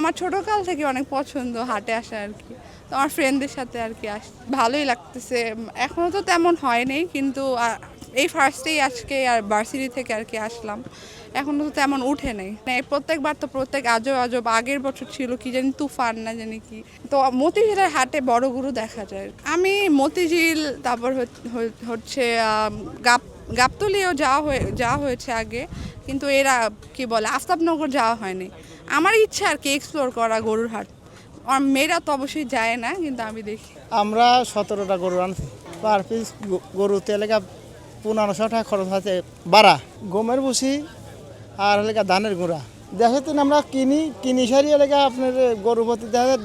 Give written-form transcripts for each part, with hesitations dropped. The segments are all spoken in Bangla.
আমার ছোটকাল থেকে অনেক পছন্দ হাটে আসা আর কি। তো আমার ফ্রেন্ডদের সাথে আর কি ভালোই লাগতেছে। এখনও তো তেমন হয়নি, কিন্তু এই ফার্স্টেই আজকে আর ভার্সিটি থেকে আর কি আসলাম। এখনও তো তেমন উঠে নেই, প্রত্যেকবার তো আজব আজব। আগের বছর ছিল কি জানি তুফান না জানি কি। তো মতিঝিলের হাটে বড় গরু দেখা যায়। আমি মতিঝিল, তারপর হচ্ছে গাবতলীও যাওয়া হয়েছে আগে, কিন্তু এরা কি বলে আফতাবনগর যাওয়া হয়নি। আমার ইচ্ছা আর কি এক্সপ্লোর করা গরুর হাট। আর মেয়েরা তো অবশ্যই যায় না, কিন্তু আমি দেখি। আমরা 17টা গরু আনছি। পার পিস গরুতে এলাকা 1500 টাকা খরচ আছে বাড়া। গমের ভুসি আর এলাকা ধানের গুঁড়া দেখে আমরা কিনি সারি এলাকা আপনার গরু প্রতি দেখা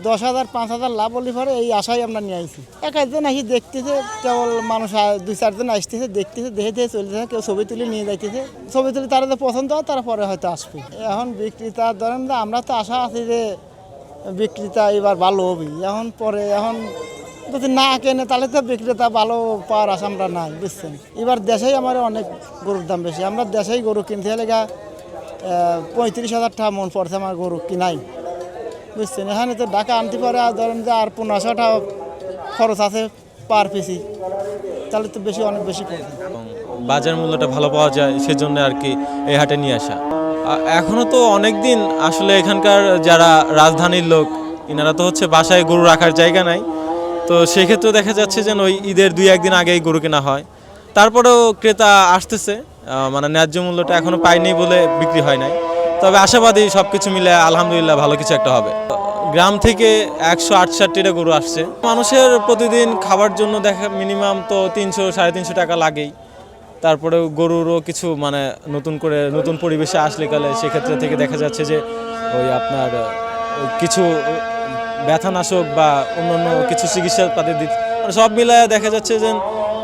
10,000 5,000 লাভ হলে পরে এই আশাই আমরা নিয়ে আইছি। একজন আসি দেখতেছে, কেবল মানুষ 2-4 জন আসতেছে, দেখতেছে, দেখে চলতেছে, কেউ ছবি তুলে নিয়ে যাইতেছে। ছবি তুলে তারা পছন্দ হয়, তারপরে হয়তো আসবে। এখন বিক্রেতা ধরেন যে আমরা তো আশা আছি যে বিক্রেতা এবার ভালো হবে। এখন যদি না কেনে তাহলে তো বিক্রেতা ভালো পাওয়ার আশা আমরা নাই, বুঝছেন। এবার দেশেই আমার অনেক গরুর দাম বেশি। আমরা দেশেই গরু কিনতে হলে 35,000 টাকা মন পড়ছে আমার গরু কিনাই, বুঝছেন। এখানে তো ঢাকা আনতে পারে আর ধরেন যে আর 1500 টাকা খরচ আছে পার পিসি, তাহলে তো অনেক বেশি পড়ছে। বাজার মূল্যটা ভালো পাওয়া যায়, সেজন্য আর কি এই হাটে নিয়ে আসা। এখনও তো অনেক দিন আসলে এখানকার যারা রাজধানীর লোক, ইনারা তো হচ্ছে বাসায় গরু রাখার জায়গা নাই। তো সেক্ষেত্রে দেখা যাচ্ছে যে ওই ঈদের 2-1 দিন আগেই গরু কেনা হয়। তারপরেও ক্রেতা আসতেছে, মানে ন্যায্য মূল্যটা এখনও পাইনি বলে বিক্রি হয় নাই। তবে আশাবাদী সব কিছু মিলে আলহামদুলিল্লাহ ভালো কিছু একটা হবে। গ্রাম থেকে 168টা গরু আসছে। মানুষের প্রতিদিন খাবার জন্য দেখা মিনিমাম তো 300-350 টাকা লাগেই। তারপরেও গরুরও কিছু মানে নতুন পরিবেশে আসলে কালে সেক্ষেত্রে থেকে দেখা যাচ্ছে যে ওই আপনার কিছু ব্যথানাশক বা অন্যান্য কিছু চিকিৎসাপাতি দিচ্ছে, মানে সব মিলায় দেখা যাচ্ছে যে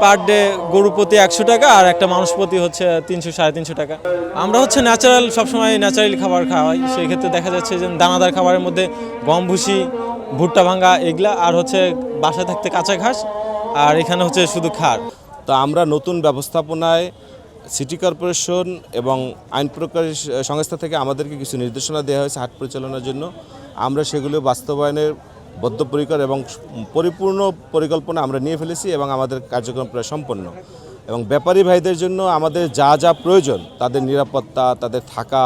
পার ডে গরু প্রতি 100 টাকা আর একটা মানুষ প্রতি হচ্ছে 300-350 টাকা। আমরা হচ্ছে ন্যাচারাল, সবসময় ন্যাচারালি খাবার খাওয়াই। সেই ক্ষেত্রে দেখা যাচ্ছে যে দানাদার খাবারের মধ্যে গম ভুসি, ভুট্টা ভাঙা এগুলা, আর হচ্ছে বাসায় থাকতে কাঁচা ঘাস, আর এখানে হচ্ছে শুধু খার। তো আমরা নতুন ব্যবস্থাপনায় সিটি কর্পোরেশন এবং আইন প্রকারী সংস্থা থেকে আমাদেরকে কিছু নির্দেশনা দেওয়া হয়েছে হাট পরিচালনার জন্য। আমরা সেগুলো বাস্তবায়নের বদ্ধপরিকর এবং পরিপূর্ণ পরিকল্পনা আমরা নিয়ে ফেলেছি এবং আমাদের কার্যক্রম প্রায় সম্পন্ন। এবং ব্যাপারী ভাইদের জন্য আমাদের যা যা প্রয়োজন, তাদের নিরাপত্তা, তাদের থাকা,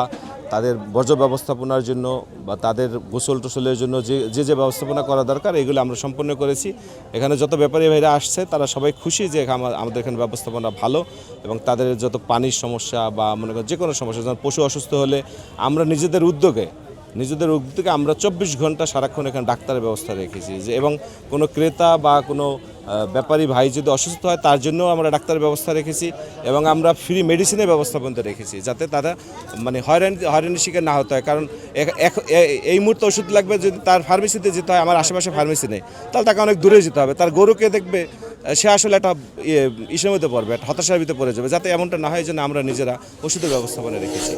তাদের বর্জ্য ব্যবস্থাপনার জন্য বা তাদের গোসল টোসলের জন্য যে ব্যবস্থাপনা করা দরকার, এগুলো আমরা সম্পন্ন করেছি। এখানে যত ব্যাপারী ভাইরা আসছে তারা সবাই খুশি যে আমাদের এখানে ব্যবস্থাপনা ভালো, এবং তাদের যত পানির সমস্যা বা মনে করেন যে কোনো সমস্যা, যেমন পশু অসুস্থ হলে আমরা নিজেদের উদ্যোগে আমরা 24 ঘন্টা সারাক্ষণ এখানে ডাক্তারের ব্যবস্থা রেখেছি যে, এবং কোনো ক্রেতা বা কোনো ব্যাপারী ভাই যদি অসুস্থ হয় তার জন্য আমরা ডাক্তারের ব্যবস্থা রেখেছি, এবং আমরা ফ্রি মেডিসিনের ব্যবস্থা পর্যন্ত রেখেছি, যাতে তারা মানে হয়রানির শিকার না হতে হয়। কারণ এই মুহূর্তে ওষুধ লাগবে, যদি তার ফার্মেসিতে যেতে হয়, আমার আশেপাশে ফার্মেসি নেই, তাহলে তাকে অনেক দূরে যেতে হবে। তার গরুকে দেখবে, সে আসলে একটা ইসের মধ্যে পড়বে, একটা হতাশার ভিতরে পড়ে যাবে। যাতে এমনটা না হয়, জন্য আমরা নিজেরা ওষুধের ব্যবস্থাপনা রেখেছি।